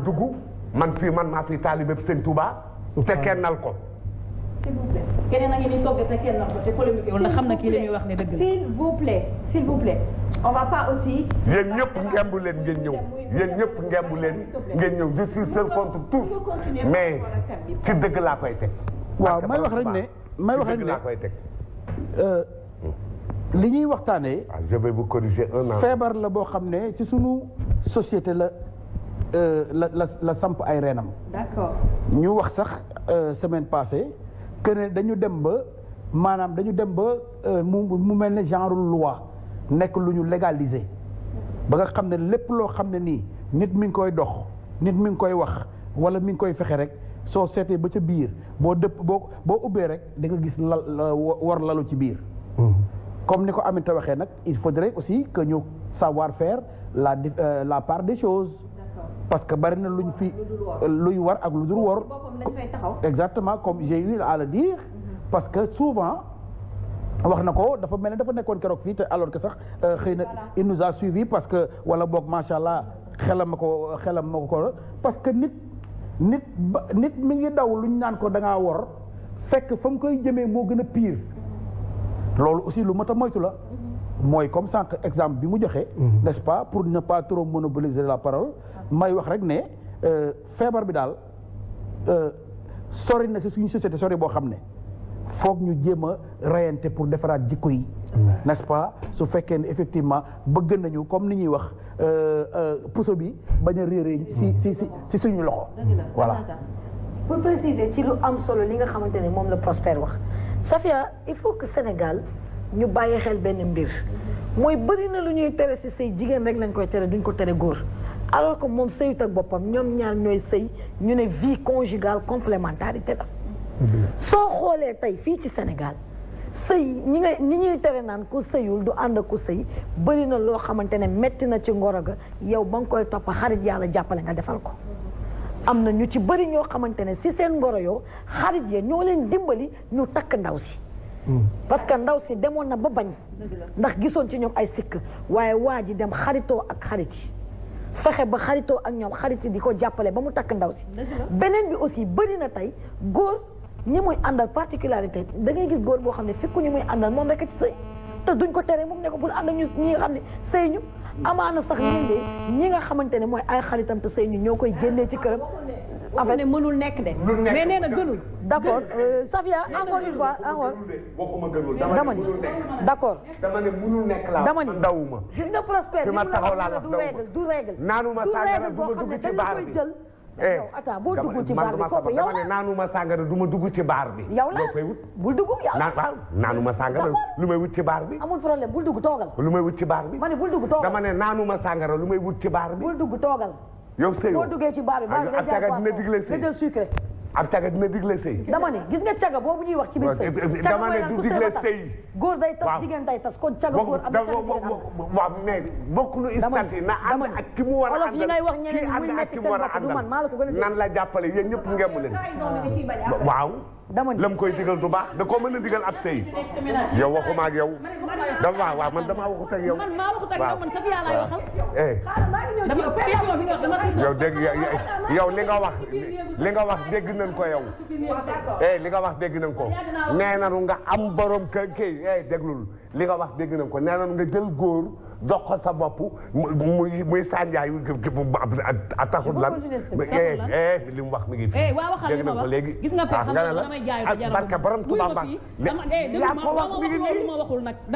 dugg man fii man maa fi taalibe Sëñ Touba te kennal ko. s'il vous plaît keneen a ngi nii toog te kennal ko te polémique wala xam na kii li muy wax ne dëgg la. s'il vous plaît on va pas aussi. yéen ñëpp ngembu leen ngeen ñëw yéen ñëpp ngembu leen ngeen ñëw je suis seul contre tous mais ci dëgg laa koy teg. waaw may wax rek ne laa koy teg. li ñuy waxtaanee. je vais vous corriger un an. feebar la boo xam ne ci sunu société la samp ay reenam. d'accord ñu wax sax semaine passée que ne dañu dem ba maanaam dañu dem ba mu mel ne genre loi nekk lu ñu légaliser ba nga xam ne lépp loo xam ne nii nit mi ngi koy dox nit mi ngi koy wax wala mi ngi koy fexe rek soo seetee ba ca biir boo ubbee rek da nga gis war lalu ci biir. comme ni ko Aminata waxee nag il faudrait aussi que ñu savoir faire la part des choses. parce que bari na luñ fi luy war ak lu dul war. exactement comme j'ai eu à le dire. parce que souvent wax na ko dafa mel ne dafa nekkoon keroog fii te alors que sax xëy na il nous a suivi parce que wala boog macha allah xelam ma ko parce que nit mi ngi daw luñ naan ko da ngaa wor fekk fa mu koy jëmee moo gën a pire. loolu aussi lu mat a moytu la. mooy comme sànq exemple bi mu joxe. n'est-ce pas pour ne pas trop monopoliser la parole. may wax rek ne feebar bi daal sori na si suñu société sori boo xam ne foog ñu jéem a reyante pour defaraat jikko yi. n'est-ce pas su fekkee ne effectivement bëgg nañu comme ni ñuy wax puso bi bañ a réeré si suñu loxo. voilà. pour préciser ci lu am solo li nga xamante ne moom la Prospère wax Safia il faut que Sénégal ñu bàyyi xel benn mbir mooy bëri na lu ñuy tere si sëy jigéen rek lañ koy tere duñ ko tere góor. alors que moom sëyut ak boppam ñoom ñaar ñooy sëy ñu ne vie conjugale complémentarité la. soo xoolee tey fii ci Sénégal sëy ñi ñuy tere naan ku sëyul du ànd ak ku sëy bëri na loo xamante ne metti na ci ngoro ga yow ba nga koy topp xarit yàlla jàppale nga defal ko. am na ñu ci bëri ñoo xamante ne si seen ngoro yow xarit ya ñoo leen dimbali ñu takk ndaw si. parce que ndaw si demoon na ba bañ. ndax gisoon ci ñoom ay sikk waaye waa ji dem xaritoo ak xarit yi. fexe ba xaritoo ak ñoom xarit yi di ko jàppale ba mu takk ndaw si. beneen bi aussi bëri na tey góor ñi muy àndal particularité da ngay gis góor boo xam ne fikku ñi muy àndal moom rek ci sëy te duñ ko tere moom ne ko bul ànd ak ñi nga xam ne sëy ñu amaana sax ñi nga xamante ne mooy ay xaritam te sëy ñu ñoo koy génnee ci këram. en fait mënul nekk de. mais nee na gënul. d'accord Safia encore une fois encore. waxuma gënul dama ni d'accord. dama ne mënul nekk laa. dama ni ndawuma. gis nga Prospère fi ma taxaw laa la du règle. naanuma sàngara du ma dugg ci baar bi. yow attends boo duggul ci baar bi kooku yow dama ne naanuma sàngara du ma dugg ci baar bi. yow la koy wut. bul dugg yow. waaw naanuma sàngara lu may wut ci baar bi. amul problème bul dugg toogal. lu may wut ci baar bi. ma ne bul dugg toogal. dama ne naanuma sàngara lu may wut ci baar bi. bul dugg toogal. yow sëy boo duggee ci baar bi baar bi day jaay boisson nga jël sucré. ab caga dina digle sëy. dama ne gis nga caga boobu ñuy wax ci biir sëy. dama ne du digle sëy. góor day tas jigéen day tas kon caga góor am na caga jigéen am. waaw mais bokkuñu instant yi na ànd ak ki mu war a àndal olof yi ngay wax ñeneen ñi muy metti seen bopp du man maa la ko gën a nan la jàppale yéen ñëpp ngemu leen. waaw. dama ne lam koy digal du baax da koo mën a digal ab sëy. yow waxuma ak yow. waaw man damaa waxut ak yow. man maa waxut ak yow man Safia laay waxal. yow dégg yow li nga wax dégg nañ ko yow. li nga wax dégg nañ ko nee nañu nga am borom kii déglul li nga wax dégg nañ ko nee nañu nga jël góor jox ko sa bopp muy sànjaay a taxul lan li mu wax mi ngi fi dégg nañ ko léegi gis nga nga ne la ak barka borom Tuubaa ba yaa ko wax mi ngi nii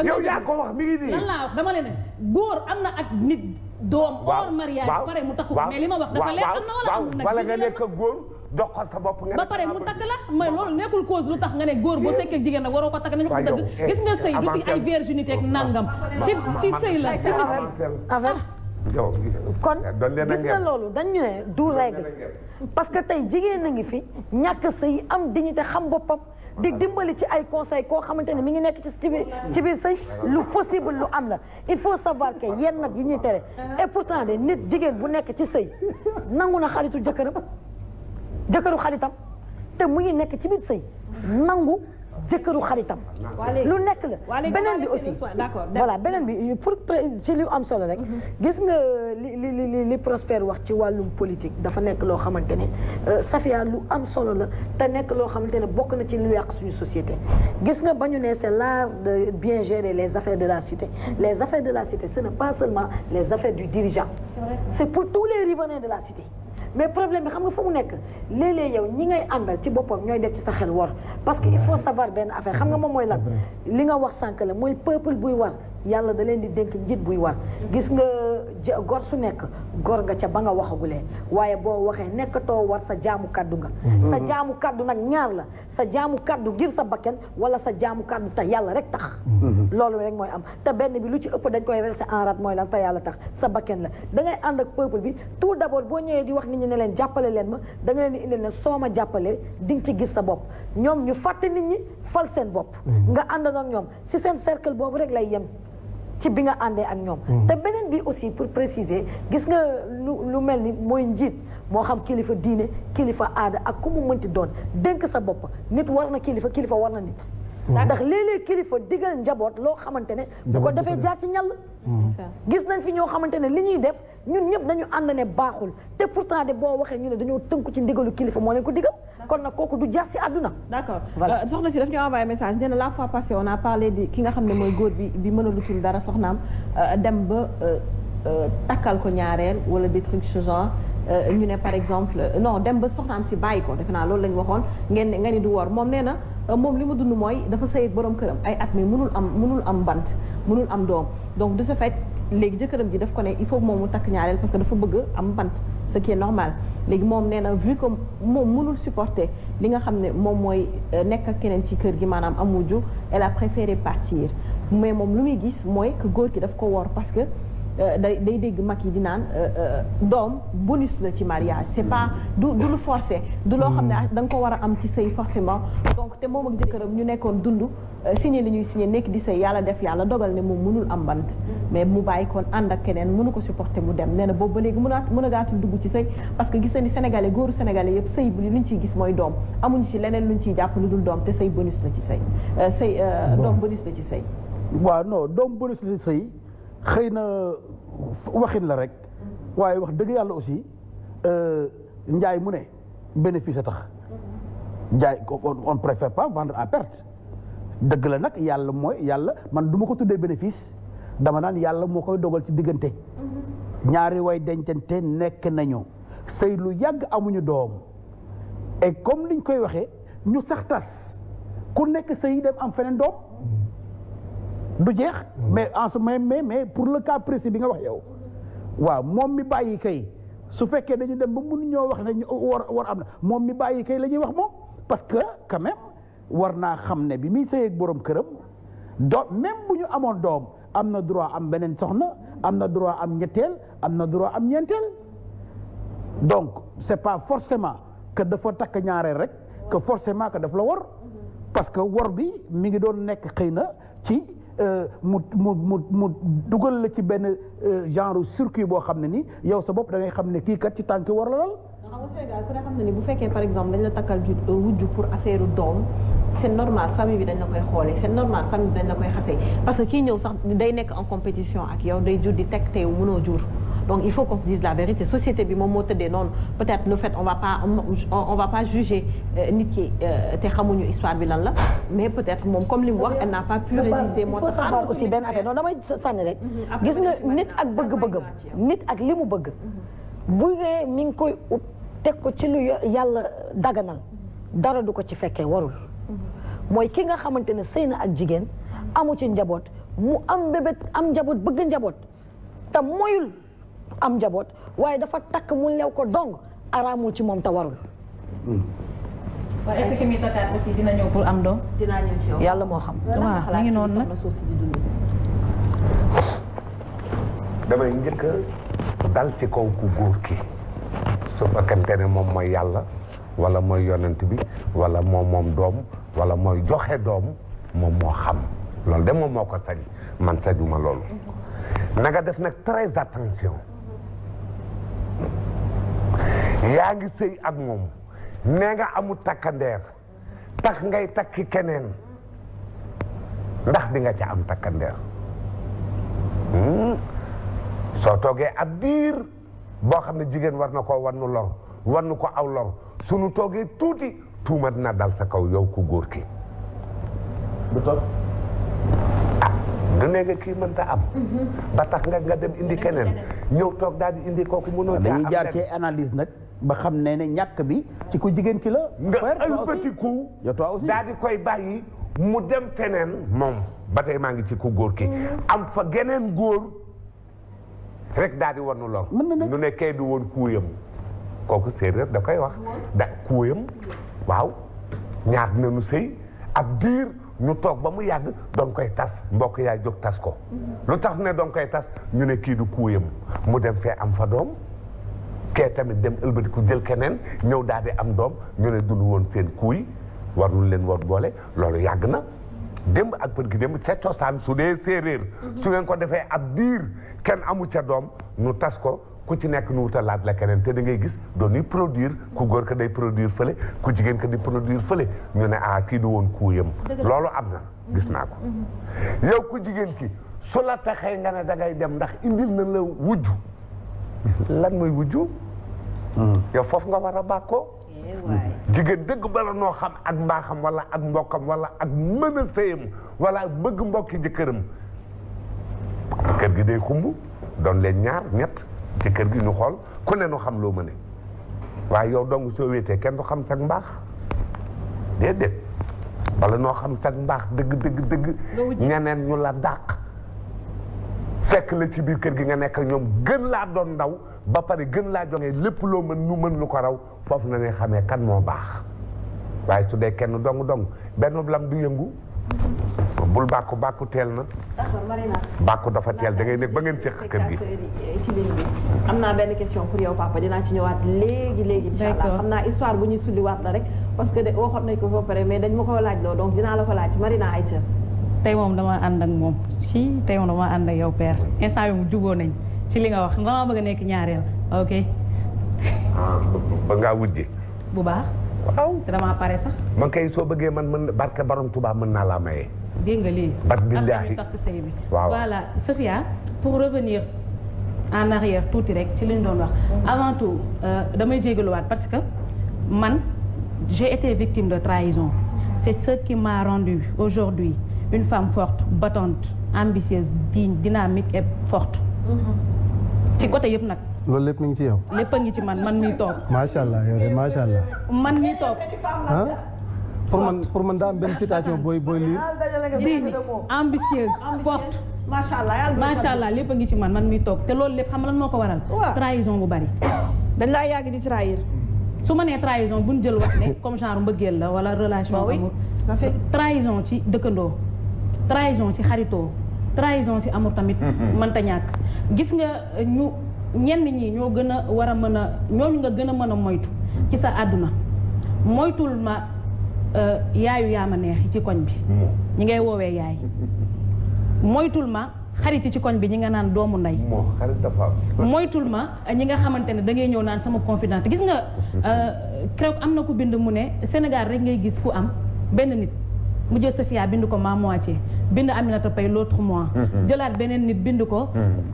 yow yaa ko wax mi ngi nii dama leen ne góor am na ak nit doom hors mariage pare mu takku mais li ma wax dafa leer am na wala amul nag wala nga nekk góor jox ko sa bopp nga ba pare mu takk la mais loolu nekkul cause lu tax nga ne góor boo sekkee jigéen nag waroo ko takk nañu ko dëgg gis nga sëy du si ay virginité ak nangam ci sëy la ci avec kon gis nga loolu dañu ne du règle parce que tey jigéen na ngi fi ñàkk sëy am dignité xam boppam di dimbali ci ay conseil koo xamante ne mi ngi nekk ci biir sëy lu possible lu am la il faut savoir que yenn nag yi ñuy tere et pourtant de nit jigéen bu nekk ci sëy nangu na xaritu jëkkëru xaritam te mu ngi nekk ci biir sëy nangu jëkkëru xaritam lu nekk la beneen bi aussi voilà beneen bi pour ci li am solo rek gis nga li Prospère wax ci wàllum politique dafa nekk loo xamante ne Safia lu am solo la te nekk loo xamante ne bokk na ci lu yàq suñu société gis nga ba ñu ne c'est l'art de bien gérer les affaires de la cité les affaires de la cité ce n'est pas seulement les affaires du dirigeant c'est pour tous les riverains de la cité mais problème bi xam nga fu mu nekk léeg-léeg yow ñi ngay àndal ci boppam ñooy def ci sa xel war parce que il faut savoir benn affaire xam nga moom mooy lan li nga wax sànq la mooy peuple buy war yàlla da leen di dénk njiit buy war gis nga gor su nekk gor nga ca ba nga waxagulee waaye boo waxee nekkatoo war sa jaamu kaddu nga sa jaamu kaddu nag ñaar la sa jaamu kaddu ngir sa bakken wala sa jaamu kaddu te yàlla rek tax loolu rek mooy am te benn bi lu ci ëpp dañ koy relse en rat mooy lan te yàlla tax sa bakken la da ngay ànd ak peuple bi tout d'abord boo ñëwee di wax nit ñi ne leen jàppale leen ma da nga leen di indi ne soo ma jàppalee di nga ci gis sa bopp ñoom ñu fàtte nit ñi fal seen bopp nga àndandoo ak ñoom si seen cercle boobu rek lay yem ci bi nga àndee ak ñoom te beneen bi aussi pour préciser gis nga lu mel ni mooy njiit moo xam kilifa diine kilifa aada ak ku mu mënti doon dénk sa bopp nit war na kilifa war na nit ndax léeg-léeg kilifa digal njaboot loo xamante ne bu ko defee jaar ci ñàll gis nañ fi ñoo xamante ne li ñuy def ñun ñëpp dañu ànd ne baaxul te pourtant de boo waxee ñu ne dañoo tënku ci ndigalu kilifa moo leen ko digal kon nag kooku du jaar ci àdduna d'accord soxna si daf ñu envoyé message nee na la fois passée on a parlé di ki nga xam ne mooy góor bi mën a lutul dara soxnaam dem ba takkal ko ñaareel wala des trucs ce genre ñu ne par exemple non dem ba soxnaam si bàyyi ko defe naa loolu lañ waxoon nga ni du wor moom nee na moom li mu dund mooy dafa sëy ak borom këram ay at mais mënul am bant mënul am doom donc de ce fait léegi jëkkëram ji daf ko ne il faut moom mu takk ñaareel parce que dafa bëgg am bant ce qui est normal léegi moom nee na vu que moom mënul supporter li nga xam ne moom mooy nekk ak keneen ci kër gi maanaam am wujju elle a préféré partir mais moom lu muy gis mooy que góor gi daf ko wor parce que day dégg mag yi di naan doom bonus la ci mariage c'est pas du lu forcé du loo xam ne da nga ko war a am ci sëy forcément donc te moom ak jëkkëram ñu nekkoon dund signé li ñuy signé nekk di sëy yàlla def yàlla dogal ne moom mënul am bant mais mu bàyyi koon ànd ak keneen mënu ko supporter mu dem nee na boobu ba léegi mën a gaatul dugg ci sëy parce que gis na ni sénégalais góoru sénégalais yëpp sëy bi luñ ciy gis mooy doom amuñu ci leneen luñ ciy jàpp lu dul doom te sëy bonus la ci sëy doom bonus la ci sëy waaw non doom bonus la ci sëy xëy na waxin la rek waaye wax dëgg yàlla aussi njaay mu ne bénéfice a tax njaay on préfère pas vendre à perte dëgg la nag yàlla mooy yàlla man du ma ko tuddee bénéfice dama naan yàlla moo koy dogal ci diggante ñaari way dencante nekk nañu sëy lu yàgg amuñu doom et comme liñ koy waxee ñu sax tas ku nekk sëy dem am feneen doom du jeex mais en ce mais pour le cas précis bi nga wax yow waaw moom mi bàyyi kay su fekkee dañu dem ba mun ñoo wax ne war am na moom mi bàyyi kay la ñuy wax moom parce que quand même war naa xam ne bi muy sëy ak borom këram même bu ñu amoon doom am na droit am beneen soxna am na droit am ñetteel am na droit am ñeenteel donc c'est pas forcément que dafa takk ñaareel rek que forcément que daf la wor parce que wor bi mi ngi doon nekk xëy na ci mu dugal la ci benn genre circuit boo xam ne ni yow sa bopp da ngay xam ne kii kat ci tànk war la lal. xam nga Sénégal ku ne xam ne ni bu fekkee par exemple dañ la takkal wujju pour affaire doom c'est normal famille bi dañ la koy xoolee c'est normal famille bi dañ la koy xasee parce que kii ñëw sax day nekk en compétition ak yow day jur di teg te yow mënoo jur. donc il faut qu'on se dise la vérité société bi moom moo tëddee noonu peut-être le fait on va pas juger nit ki te xamuñu histoire bi lan la mais peut-être moom comme li mu wax elle n'a pas pu résister. moo tax savoir aussi benn affaire non damay sànni rek gis nga nit ak bëgg-bëggam nit ak li mu bëgg bu ngee mi ngi koy ut teg ko ci lu yàlla daganal dara du ko ci fekkee warul mooy ki nga xamante ne sëy na ak jigéen amu ci njaboot mu am bébét am njaboot bëgg njaboot te moyul am njaboot waaye dafa takk mu lew ko dong araamul ci moom te warul. waaye est-ce que mi tataat aussi dina ñëw pour am doom. dinaa ñëw ci yow yàlla moo xam. waaw mi ngi noonu nag damay njëkk dal ci kaw ku góor ki su fekkente ne moom mooy yàlla wala mooy yonent bi wala moom doom wala mooy joxe doom moom moo xam loolu de moom moo ko sañ man sañuma loolu. na nga def nag très attention yaa ngi sëy ak moom nee nga amul takkandeer tax ngay takki keneen ndax di nga ca am takkandeer soo toogee ab diir boo xam ne jigéen war na koo wannu lor wannu ko aw lor sunu toogee tuuti tuuma dina dal sa kaw yow ku góor ki du toog du ne nga kii mënta am ba tax nga dem indi keneen ñëw toog daal di indi kooku mënoo caa am dañuy jaar ci analyse nag ba xam ne ñàkk bi ci ku jigéen ki la nga ëlbatiku daal di koy bàyyi mu dem feneen moom ba tey maa ngi ci ku góor ki am fa geneen góor rek daal di wanu lor nu ne kay du woon kuuyam kooku séeréer da koy wax da kuuyam waaw ñaar dinañu sëy ab diir ñu toog ba mu yàgg doon koy tas mbokk yaay jóg tas ko lu tax ne doon koy tas ñu ne kii du kuuyam mu dem fee am fa doom kee tamit dem ëlbatiku jël keneen ñëw daal di am doom ñu ne dund woon seen kuuy warul leen woon boole loolu yàgg na démb ak për gi démb ca cosaan su dee séeréer su ngeen ko defee ab diir kenn amu ca doom nu tas ko ku ci nekk nu wutalaat la keneen te da ngay gis doon ñuy produire ku góor ka day produire fële ku jigéen ka di produire fële ñu ne kii du woon kuuyam loolu am na gis naa ko yow ku jigéen ki su la taxee nga ne da ngay dem ndax indil na la wujju lan mooy wujju yow foofu nga war a bàkkoo jigéen dëgg bala noo xam ak mbaaxam wala ak mbokkam wala ak mën a sëyam wala bëgg mbokki jëkkëram kër gi day xumb doon leen ñaar ñett ci kër gi ñu xool ku ne nu xam loo mëne waaye yow dong soo wéetee kenn du xam sag mbaax déedéet wala noo xam sag mbaax dëgg ñeneen ñu la dàq fekk la ci biir kër gi nga nekk ak ñoom gën laa doon ndaw ba pare gën laa joŋee lépp loo mën nu mën lu ko raw foofu na ne xamee kan moo baax waaye su dee kenn dong benn lam du yëngu bul bàkku teel na. d'accord Marina. bàkku dafa teel da ngay nekk ba ngeen seq kër gi. ci ligne bi am naa benn question pour yow papa dinaa ci ñëwaat léegi. incha allah xam naa histoire bu ñuy sulliwaat la rek parce que de waxoon nañ ko ba pare mais dañ ma ko laaj loo donc dinaa la ko laaj Marina Aïcha. tey moom dama ànd ak moom tey moom dama ànd ak yow père instant bi mu jugoo nañ ci li nga wax dama bëgg a nekk ñaareel ok. ba ngaa wujje. bu baax. waaw te damaa pare sax. man kay soo bëggee man barke borom Tuubaa mën naa laa maye. dégg nga lii. bat billaahi takk sëy bi. waaw voilà Sophia pour revenir en arrière tuuti rek ci li ñu doon wax. avant tout damay jégaluwaat parce que man j'ai été victime de trahison c'est ce qui m'a rendu aujourd'hui une femme forte battante ambitieuse digne dynamique et forte. ci côté yëpp nag. loolu lépp mi ngi ci yow. lépp a ngi ci man mii toog. macha allah yow de macha allah. man mii toog. ah pour man daa am benn citation booy lire. digne ambitieuse forte. macha allah lépp a ngi ci man mii toog te loolu lépp xam lan moo ko waral. trahison bu bari. dañ laa yàgg di trahir. su ma nee trahison bu ñu jël wax ne comme genre mbëggeel la wala relation amour. trahison ci dëkkandoo. trahison ci xaritoo. trahison ci amour tamit. mënta ñàkk gis nga ñenn ñi ñoo gën a war a mën a ñooñu nga gën a mën a moytu ci sa àdduna moytul ma yaayu yaa ma neex ci koñ bi ñi ngay woowee yaay moytul ma xarit ci koñ bi ñi nga naan doomu ndey moytul ma ñi nga xamante ne da ngay ñëw naan sama confidente gis nga keroog am na ku bind mu ne Sénégal rek ngay gis ku am benn nit mu jël Sophia bind ko ma moitié bind Aminata Paye l'autre mois jëlaat beneen nit bind ko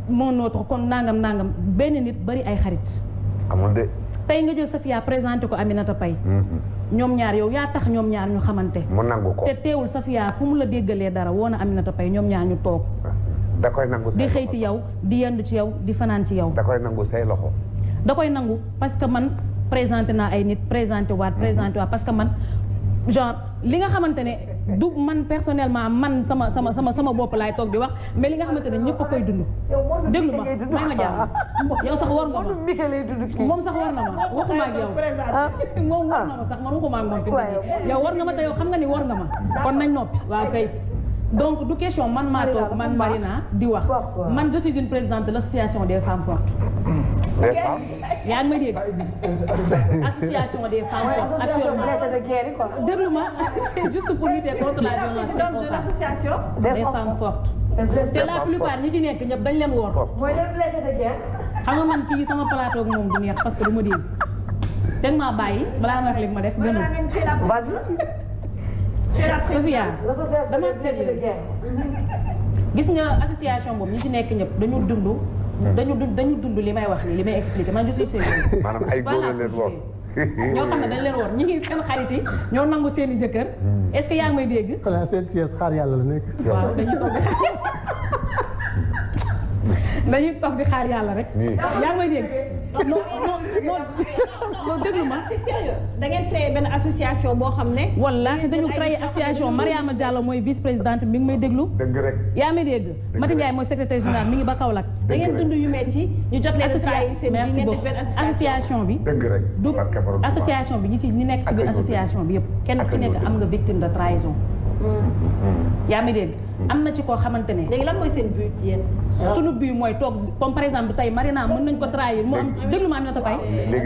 mon autre kon nangam benn nit bari ay xarit amul de tey nga jël Sophia présenté ko Aminata Paye ñoom ñaar yow yaa tax ñoom ñaar ñu xamante mu nangu ko te teewul Sophia fu mu la déggalee dara woo na Aminata Paye ñoom ñaar ñu toog da koy nangu di xëy ci yow di yendu ci yow di fanaan ci yow da koy nangu say loxo da koy nangu parce que man présenté naa ay nit présenté waat parce que man genre li nga xamante ne du man personnellement man sama bopp laay toog di wax mais li nga xamante ne ñëpp a koy dund. déglu ma may ma jàmm yow sax war nga ma moom sax war na ma waxuma ak yow. moom war na ma sax man waxuma ak moom fi mu yow war nga ma te yow xam nga ni war nga ma kon nañ noppi waaw kay. donc du question man maa toog man Marina di wax man je suis une présidente de l'association des femmes fortes. des femmes. yaa ngi may dégg association des femmes fortes actuellement déglu ma c'est juste pour lutter contre la violence responsable des femmes fortes te la plupart ñi ci nekk ñëpp dañ leen woor xam nga man kii sama plateau ak moom du neex parce que du ma dégg teg maa bàyyi balaa ma wax li ma def gënul Sofia dama sérieux gis nga association boobu ñi ci nekk ñëpp dañu dund li may wax nii li may expliquer man je suis sérieux. maanaam ay góor la leen woon. ñoo xam ne dañ leen woon ñi ngi seen xarit yi ñoo nangu seen i jëkkër. est-ce que yaa ngi may dégg. xanaa seen siège xaar yàlla la nekk. waaw dañuy toog di xaar yàlla rek. yaa ngi may dégg. non déglu ma. c'est sérieux da ngeen créé benn association boo xam ne. wallaahi dañu créé association Mariama Diallo mooy vice présidente mi ngi may déglu. dëgg rek. yaa may dégg. Mati Ndiaye mooy secrétaire général mi ngi ba Kaolack. da ngeen dund yu metti ñu jot leen seen merci beaucoup association bi. dëgg rek. du association bi ñi nekk ci biir association bi yëpp kenn ku ci nekk am nga victime de trahison. yaa may dégg. am na ci koo xamante ne. léegi lan mooy seen but yéen. sunu but mooy toog comme par exemple tey Marina mën nañ ko trahir mu am déglu ma am na ta pay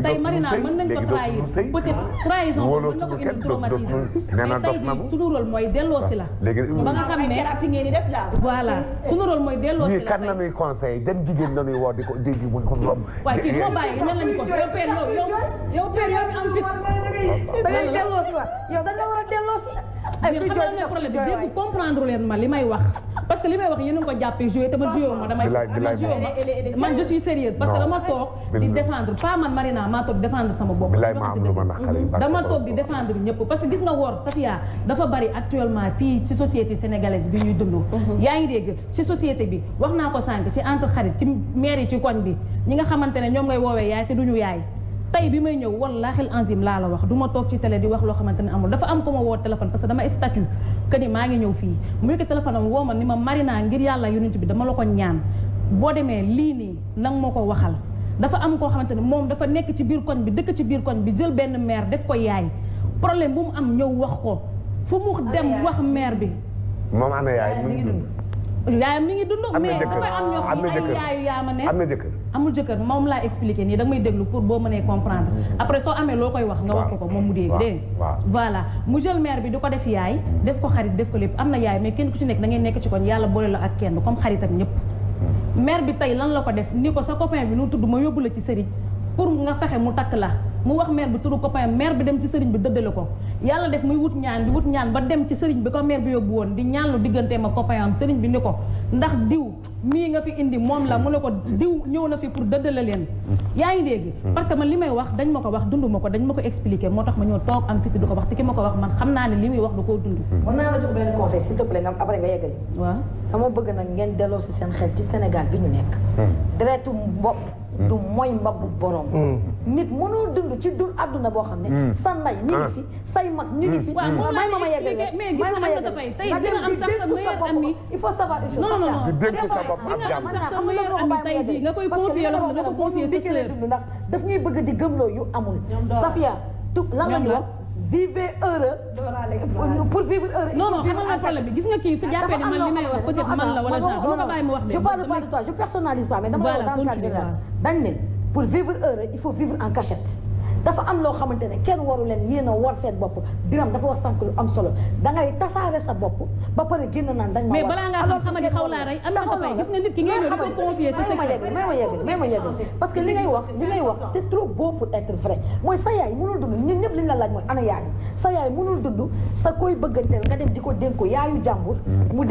tey Marina mën nañ ko trahir peut-être trahison mën na ko indi traumatisme mais tey jii sunu rôle mooy delloosi la ba nga xam ne thérapie ngeen di def daal. voilà sunu rôle mooy delloosi la kan la ñuy conseil dem jigéen la ñuy woo di ko dégg mu ko romb. waaye kii moo bàyyi ñan lañu ko yow père yow père yow mi am fit dañuy delloosi wa yow dañ la war a delloosi. ay xam nga ne problème bi dégg comprendre leen ma li may wax parce que li may wax yéen a ngi ko jàppee joué te man joué wu ma damay man je suis sérieuse parce que dama toog di défendre pas man Marina maa toog di défendre sama bopp dama toog di défendre ñëpp parce que gis nga wor Safia dafa bari actuellement fii ci société sénégalaise bi ñuy dund yaa ngi dégg ci société bi wax naa ko sànq ci entre xarit ci maire yi ci koñ bi ñi nga xamante ne ñoom ngay woowee yaay te duñu yaay tey bi may ñëw wallaahi enzim laa la wax du ma toog ci télé di wax loo xamante ne amul dafa am ko ma woo téléphone parce que dama statut que ni maa ngi ñëw fii muy ko téléphone am woo ma ni ma Marina ngir yàlla yonent bi dama la ko ñaan boo demee lii nii nang moo ko waxal dafa am koo xamante ne moom dafa nekk ci biir koñ bi dëkk ci biir koñ bi jël benn maire def ko yaay problème bu mu am ñëw wax ko fu mu dem wax maire bi moom ana yaay yaayam mi ngi dund mais dafay am ñoo xam ne ay yaayu yaama ne am na jëkkër amul jëkkër moom laa expliqué nii da nga may déglu pour boo mënee comprendre après soo amee loo koy wax nga wax ko moom mu dégg dégg voilà mu jël mère bi di ko def yaay def ko xarit def ko lépp am na yaay mais kenn ku ci nekk da ngay nekk ci koñ yàlla boole la ak kenn comme xarit ak ñëpp mère bi tey lan la ko def ni ko sa copain bi nu tudd ma yóbbu la ci sëriñ pour nga fexe mu takk la mu wax mère bi turu copain mère bi dem ci sëriñ bi dëddale ko yàlla def muy wut ñaan ba dem ci sëriñ bi ko mère bi yóbbu woon di ñaan lu diggante ma copain am sëriñ bi ni ko ndax diw mii nga fi indi moom la mu ne ko diw ñëw na fi pour dëddale leen yaa ngi dégg parce que man li may wax dañ ma ko wax dund ma ko dañ ma ko expliquer moo tax ma ñëw toog am fiti du ko wax te ki ma ko wax man xam naa ne li muy wax du koo dund mën naa la jox benn conseil s'il te plaît nga après nga yeggali waaw dama bëgg nag ngeen delloo si seen xel ci Sénégal bi ñu nekk deretu bopp du mooy mbaggu borom nit mënoo dund ci dul adduna boo xam ne sa nday mi ngi fi say mag ñu ngi fi waaw moom laa expliqué mais gis nga man nga dafay tey dina am sax sa meilleur ami il faut savoir une chose non di dénk sa bopp ak jàmm sax sa meilleur ami tey jii nga koy confier loo xam ne nga ko confier sa sœur ndax daf ñuy bëgg di gëmloo yu amul Safia tu lan la ñu wax vivez heureux pour vivre heureux non non xamal nga problème bi gis nga kii su jàppee ne man li may wax peut-être man la wala genre dama ko bàyyi mu wax de je parle pas de toi je personnalise pas mais dama wax dans le cadre général dañ ne pour vivre heureux il faut vivre en cachette dafa am loo xamante ne kenn waru leen yéen a war seen bopp Biram dafa wax sànq lu am solo dangay tasaare sa bopp ba pare génn naan dañ ma mais balaa ngaa xam xamadi xaw laa rey am na dafay gis nga nit ki ngay ñëw di ko confier sa secret may ma yeggali parce que li ngay wax c'est trop beau pour être vrai mooy sa yaay mënul dund ñun ñëpp li ñu la laaj mooy ana yaay sa yaay mënul dund sa koy bëgganteel nga dem di ko dénk ko yaayu jàmbur mu